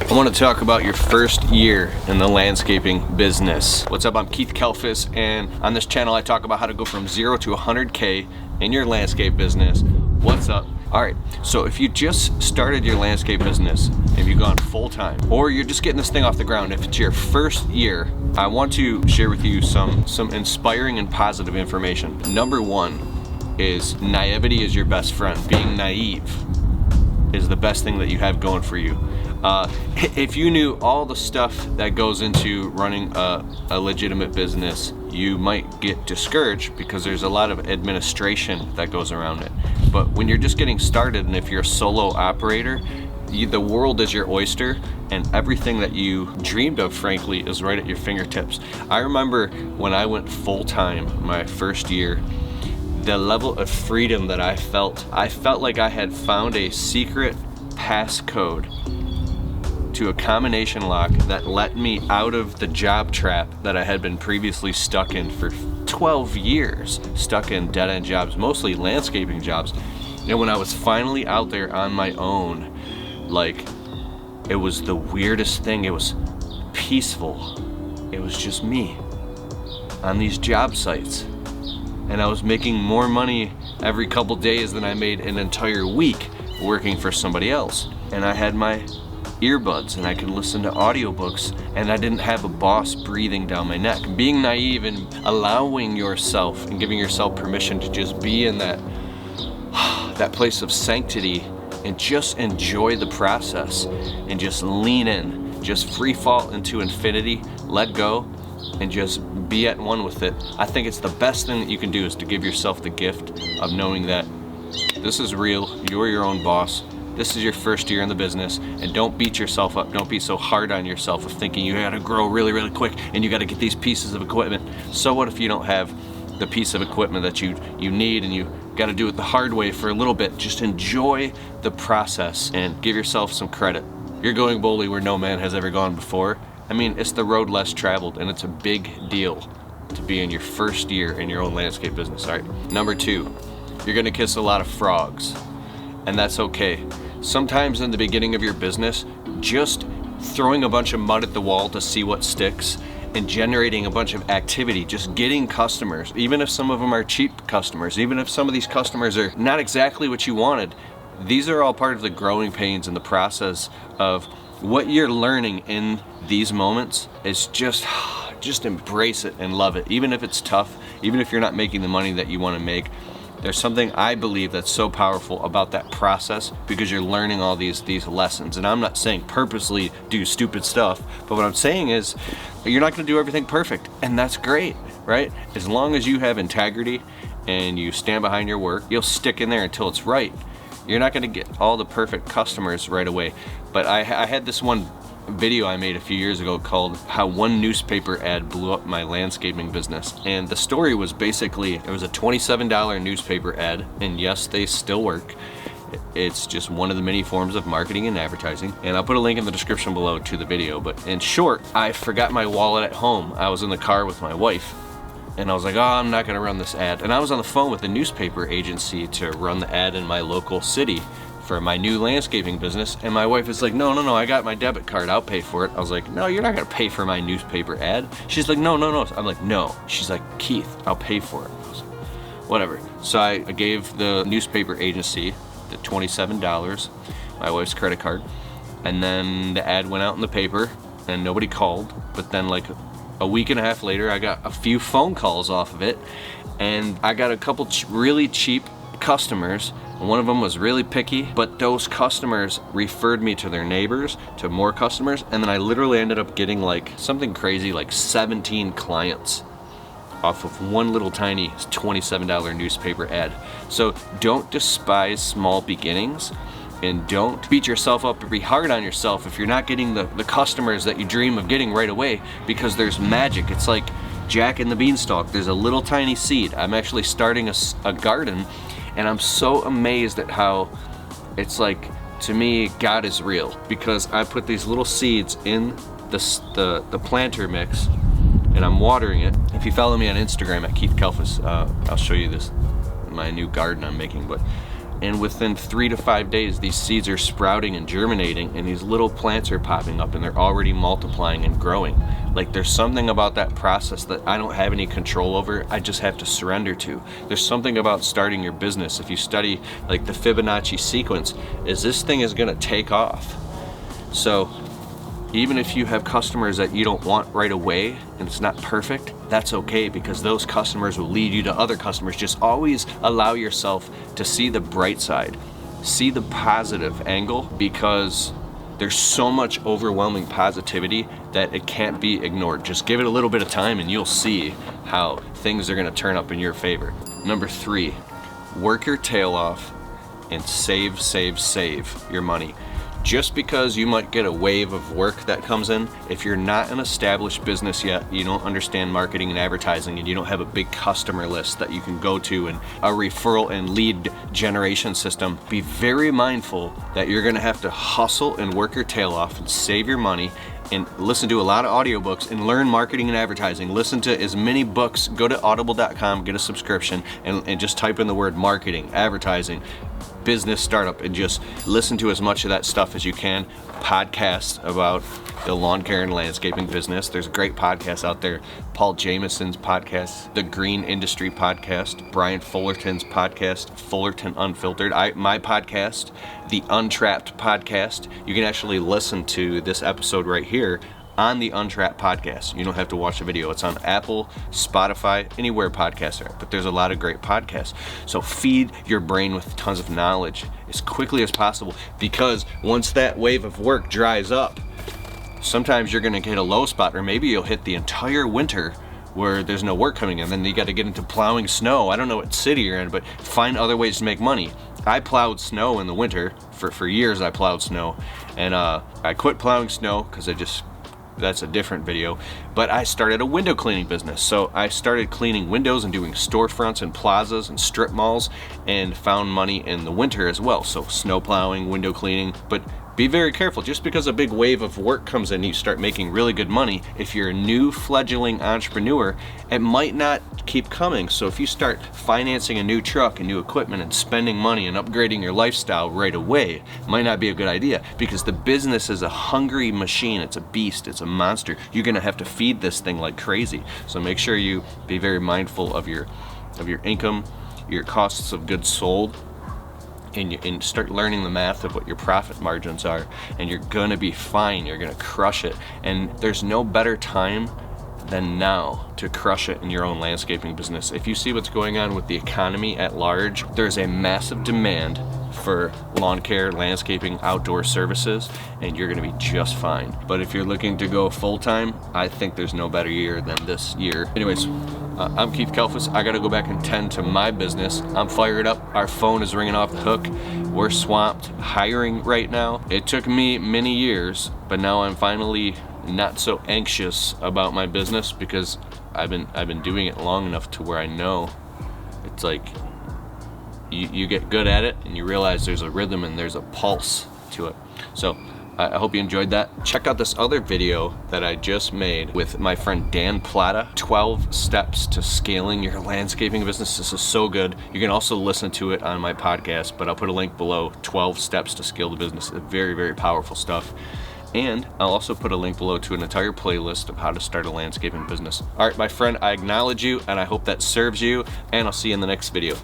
I want to talk about your first year in the landscaping business. What's up? I'm Keith Kalfas, and on this channel I talk about how to go from 0 to 100K in your landscape business. What's up? Alright, so if you just started your landscape business, if you've gone full-time, or you're just getting this thing off the ground, if it's your first year, I want to share with you some inspiring and positive information. Number one is naivety is your best friend. Being naive is the best thing that you have going for you. If you knew all the stuff that goes into running a legitimate business, you might get discouraged because there's a lot of administration that goes around it. But when you're just getting started, and if you're a solo operator, the world is your oyster, and everything that you dreamed of, frankly, is right at your fingertips. I remember when I went full-time my first year, the level of freedom that I felt like I had found a secret passcode to a combination lock that let me out of the job trap that I had been previously stuck in for 12 years, stuck in dead-end jobs, mostly landscaping jobs. And when I was finally out there on my own, like, it was the weirdest thing. It was peaceful. It was just me on these job sites. And I was making more money every couple days than I made an entire week working for somebody else. And I had my earbuds and I could listen to audiobooks, and I didn't have a boss breathing down my neck. Being naive and allowing yourself and giving yourself permission to just be in that place of sanctity and just enjoy the process and just lean in, just free fall into infinity, let go, and just be at one with it. I think it's the best thing that you can do is to give yourself the gift of knowing that this is real, you're your own boss. This is your first year in the business, and don't beat yourself up. Don't be so hard on yourself of thinking you gotta grow really, really quick and you gotta get these pieces of equipment. So what if you don't have the piece of equipment that you need, and you gotta do it the hard way for a little bit? Just enjoy the process and give yourself some credit. You're going boldly where no man has ever gone before. I mean, it's the road less traveled, and it's a big deal to be in your first year in your own landscape business. All right, number two, you're gonna kiss a lot of frogs, and that's okay. Sometimes in the beginning of your business, just throwing a bunch of mud at the wall to see what sticks and generating a bunch of activity, just getting customers, even if some of them are cheap customers, even if some of these customers are not exactly what you wanted, these are all part of the growing pains and the process of what you're learning in these moments. Is just embrace it and love it. Even if it's tough, even if you're not making the money that you want to make, there's something I believe that's so powerful about that process, because you're learning all these lessons. And I'm not saying purposely do stupid stuff, but what I'm saying is you're not going to do everything perfect, and that's great, right? As long as you have integrity and you stand behind your work, you'll stick in there until it's right. You're not going to get all the perfect customers right away. But I had this one video I made a few years ago called How One Newspaper Ad Blew Up My Landscaping Business. And the story was basically, it was a $27 newspaper ad, and yes, they still work. It's just one of the many forms of marketing and advertising. And I'll put a link in the description below to the video. But in short, I forgot my wallet at home. I was in the car with my wife, and I was like, oh, I'm not gonna run this ad. And I was on the phone with the newspaper agency to run the ad in my local city for my new landscaping business, and my wife is like, no, I got my debit card, I'll pay for it. I was like, no, you're not gonna pay for my newspaper ad. She's like, no. I'm like, no. She's like, Keith, I'll pay for it. I was like, whatever. So I gave the newspaper agency the $27, my wife's credit card, and then the ad went out in the paper and nobody called. But then like a week and a half later, I got a few phone calls off of it, and I got a couple really cheap customers. One of them was really picky, but those customers referred me to their neighbors, to more customers, and then I literally ended up getting like something crazy, like 17 clients off of one little tiny $27 newspaper ad. So don't despise small beginnings, and don't beat yourself up or be hard on yourself if you're not getting the customers that you dream of getting right away, because there's magic. It's like Jack and the Beanstalk. There's a little tiny seed. I'm actually starting a garden, and I'm so amazed at how it's like, to me, God is real, because I put these little seeds in the planter mix, and I'm watering it. If you follow me on Instagram at Keith Kalfas, I'll show you this, my new garden I'm making. But and within 3 to 5 days these seeds are sprouting and germinating, and these little plants are popping up, and they're already multiplying and growing. Like, there's something about that process that I don't have any control over. I just have to surrender to. There's something about starting your business. If you study like the Fibonacci sequence, is this thing is going to take off. So even if you have customers that you don't want right away and it's not perfect, that's okay, because those customers will lead you to other customers. Just always allow yourself to see the bright side, see the positive angle, because there's so much overwhelming positivity that it can't be ignored. Just give it a little bit of time and you'll see how things are going to turn up in your favor. Number 3, work your tail off and save your money. Just because you might get a wave of work that comes in, if you're not an established business yet, you don't understand marketing and advertising, and you don't have a big customer list that you can go to and a referral and lead generation system, be very mindful that you're gonna have to hustle and work your tail off and save your money and listen to a lot of audiobooks and learn marketing and advertising. Listen to as many books. Go to audible.com, get a subscription, and just type in the word marketing, advertising, business startup, and just listen to as much of that stuff as you can. Podcasts about the lawn care and landscaping business. There's great podcasts out there. Paul Jameson's podcast, the Green Industry podcast, Brian Fullerton's podcast, Fullerton Unfiltered. My podcast, the Untrapped podcast. You can actually listen to this episode right here on the Untrapped podcast. You don't have to watch the video. It's on Apple, Spotify, anywhere podcasts are. But there's a lot of great podcasts. So feed your brain with tons of knowledge as quickly as possible, because once that wave of work dries up, sometimes you're going to hit a low spot, or maybe you'll hit the entire winter where there's no work coming in. Then you got to get into plowing snow. I don't know what city you're in, but find other ways to make money. I plowed snow in the winter. For years I plowed snow, and I quit plowing snow because that's a different video, but I started a window cleaning business. So I started cleaning windows and doing storefronts and plazas and strip malls, and found money in the winter as well. So snow plowing, window cleaning. But be very careful. Just because a big wave of work comes in, you start making really good money. If you're a new fledgling entrepreneur, it might not keep coming. So if you start financing a new truck and new equipment and spending money and upgrading your lifestyle right away, it might not be a good idea, because the business is a hungry machine. It's a beast. It's a monster. You're going to have to feed this thing like crazy. So make sure you be very mindful of your income, your costs of goods sold, and start learning the math of what your profit margins are, and you're gonna be fine. You're gonna crush it. And there's no better time than now to crush it in your own landscaping business. If you see what's going on with the economy at large, there's a massive demand for lawn care, landscaping, outdoor services, and you're gonna be just fine. But if you're looking to go full-time, I think there's no better year than this year. Anyways, I'm Keith Kalfas. I gotta go back and tend to my business. I'm fired up. Our phone is ringing off the hook. We're swamped hiring right now. It took me many years, but now I'm finally not so anxious about my business, because I've been doing it long enough to where I know it's like you get good at it and you realize there's a rhythm and there's a pulse to it. So I hope you enjoyed that. Check out this other video that I just made with my friend Dan Plata, 12 steps to scaling your landscaping business. This is so good. You can also listen to it on my podcast, but I'll put a link below, 12 steps to scale the business. Very, very powerful stuff. And I'll also put a link below to an entire playlist of how to start a landscaping business. All right, my friend, I acknowledge you, and I hope that serves you, and I'll see you in the next video.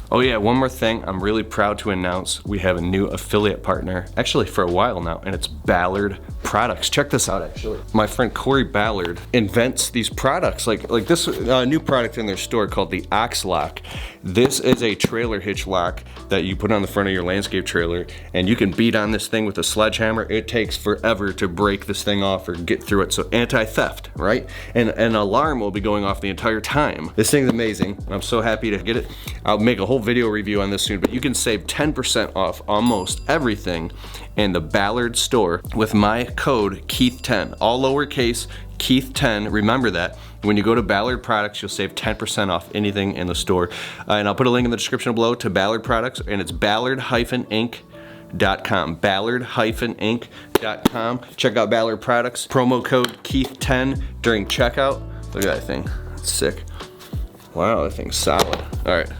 Oh yeah, one more thing. I'm really proud to announce we have a new affiliate partner, actually for a while now, and it's Ballard Products. Check this out, actually. My friend Corey Ballard invents these products, like this new product in their store called the Ox Lock. This is a trailer hitch lock that you put on the front of your landscape trailer, and you can beat on this thing with a sledgehammer. It takes forever to break this thing off or get through it. So anti-theft, right? And an alarm will be going off the entire time. This thing's amazing. I'm so happy to get it. I'll make a whole video review on this soon, but you can save 10% off almost everything in the Ballard store with my code Keith10, all lowercase, Keith10. Remember that. When you go to Ballard Products, you'll save 10% off anything in the store. And I'll put a link in the description below to Ballard Products, and it's ballard-inc.com. Ballard-inc.com. Check out Ballard Products. Promo code Keith10 during checkout. Look at that thing. It's sick. Wow, that thing's solid. All right.